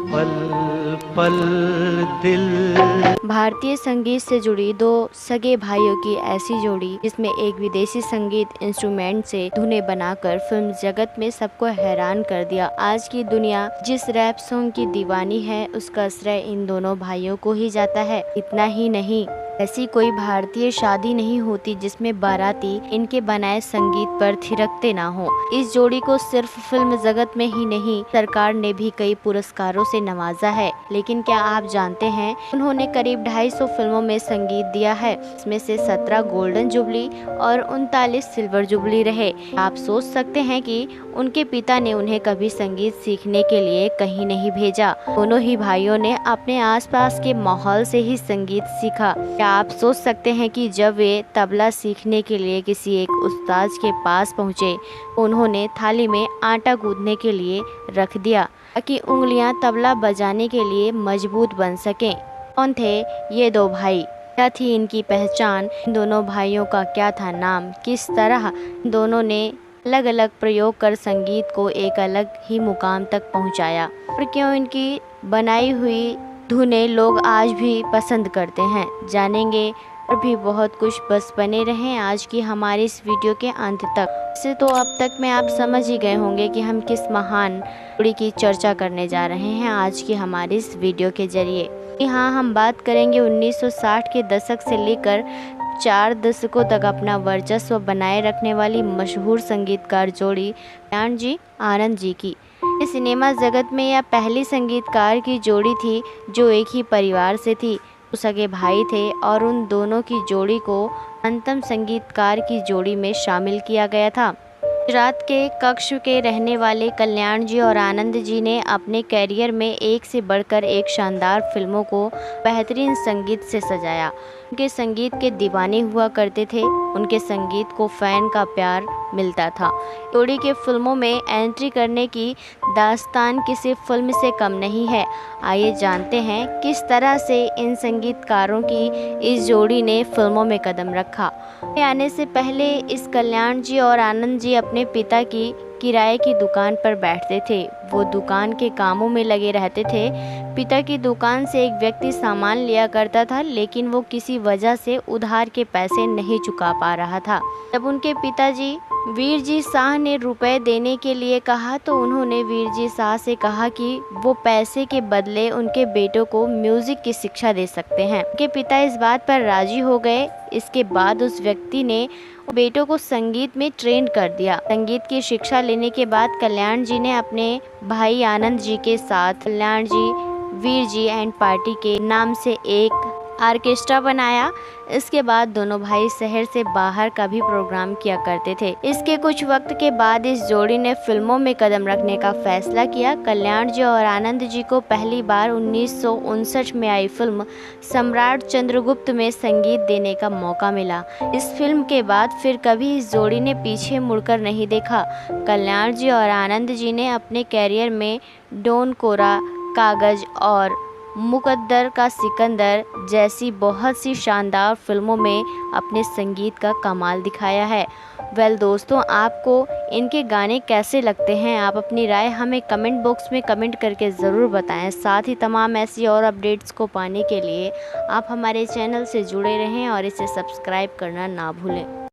पल पल दिल। भारतीय संगीत से जुड़ी दो सगे भाइयों की ऐसी जोड़ी जिसमें एक विदेशी संगीत इंस्ट्रूमेंट से धुनें बनाकर फिल्म जगत में सबको हैरान कर दिया। आज की दुनिया जिस रैप सॉन्ग की दीवानी है उसका श्रेय इन दोनों भाइयों को ही जाता है। इतना ही नहीं, ऐसी कोई भारतीय शादी नहीं होती जिसमें बाराती इनके बनाए संगीत पर थिरकते ना हो। इस जोड़ी को सिर्फ फिल्म जगत में ही नहीं, सरकार ने भी कई पुरस्कारों से नवाजा है। लेकिन क्या आप जानते हैं उन्होंने करीब 250 फिल्मों में संगीत दिया है। इसमें से 17 गोल्डन जुबली और 39 सिल्वर जुबली रहे। आप सोच सकते हैं कि उनके पिता ने उन्हें कभी संगीत सीखने के लिए कहीं नहीं भेजा। दोनों ही भाइयों ने अपने आसपास के माहौल से ही संगीत सीखा। क्या आप सोच सकते हैं कि जब वे तबला सीखने के लिए किसी एक उस्ताद के पास पहुंचे, उन्होंने थाली में आटा गूंदने के लिए रख दिया ताकि उंगलियां तबला बजाने के लिए मजबूत बन सकें। कौन थे ये दो भाई? क्या थी इनकी पहचान? इन दोनों भाइयों का क्या था नाम? किस तरह दोनों ने अलग अलग प्रयोग कर संगीत को एक अलग ही मुकाम तक पहुंचाया? और क्यों इनकी बनाई हुई धुनें लोग आज भी पसंद करते हैं? जानेंगे और भी बहुत कुछ। बस बने रहें आज की हमारी इस वीडियो के अंत तक। वैसे तो अब तक में आप समझ ही गए होंगे कि हम किस महान जोड़ी की चर्चा करने जा रहे हैं आज की हमारी इस वीडियो के जरिए। यहाँ हम बात करेंगे 1960 के दशक से लेकर 4 दशकों तक अपना वर्चस्व बनाए रखने वाली मशहूर संगीतकार जोड़ी कल्याण जी आनंद जी की। ये सिनेमा जगत में यह पहली संगीतकार की जोड़ी थी जो एक ही परिवार से थी। वो सगे भाई थे और उन दोनों की जोड़ी को अंतम संगीतकार की जोड़ी में शामिल किया गया था। गुजरात के कच्छ के रहने वाले कल्याण जी और आनंद जी ने अपने कैरियर में एक से बढ़कर एक शानदार फिल्मों को बेहतरीन संगीत से सजाया। उनके संगीत के दीवाने हुआ करते थे। उनके संगीत को फैन का प्यार मिलता था। जोड़ी के फिल्मों में एंट्री करने की दास्तान किसी फिल्म से कम नहीं है। आइए जानते हैं किस तरह से इन संगीतकारों की इस जोड़ी ने फिल्मों में कदम रखा। आने से पहले इस कल्याण जी और आनंद जी अपने पिता की किराए की दुकान पर बैठते थे। वो दुकान के कामों में लगे रहते थे। पिता की दुकान से एक व्यक्ति सामान लिया करता था, लेकिन वो किसी वजह से उधार के पैसे नहीं चुका पा रहा था। जब उनके पिताजी वीर जी शाह ने रुपए देने के लिए कहा तो उन्होंने वीर जी शाह से कहा कि वो पैसे के बदले उनके बेटों को म्यूजिक की शिक्षा दे सकते हैं। उनके पिता इस बात पर राजी हो गए। इसके बाद उस व्यक्ति ने बेटों को संगीत में ट्रेन कर दिया। संगीत की शिक्षा लेने के बाद कल्याण जी ने अपने भाई आनंद जी के साथ कल्याण जी वीर जी एंड पार्टी के नाम से एक ऑर्केस्ट्रा बनाया। इसके बाद दोनों भाई शहर से बाहर का भी प्रोग्राम किया करते थे। इसके कुछ वक्त के बाद इस जोड़ी ने फिल्मों में कदम रखने का फैसला किया। कल्याण जी और आनंद जी को पहली बार 1959 में आई फिल्म सम्राट चंद्रगुप्त में संगीत देने का मौका मिला। इस फिल्म के बाद फिर कभी इस जोड़ी ने पीछे मुड़कर नहीं देखा। कल्याण जी और आनंद जी ने अपने कैरियर में डॉन कोरा, कागज और मुकद्दर का सिकंदर जैसी बहुत सी शानदार फिल्मों में अपने संगीत का कमाल दिखाया है। दोस्तों, आपको इनके गाने कैसे लगते हैं? आप अपनी राय हमें कमेंट बॉक्स में कमेंट करके ज़रूर बताएं। साथ ही तमाम ऐसी और अपडेट्स को पाने के लिए आप हमारे चैनल से जुड़े रहें और इसे सब्सक्राइब करना ना भूलें।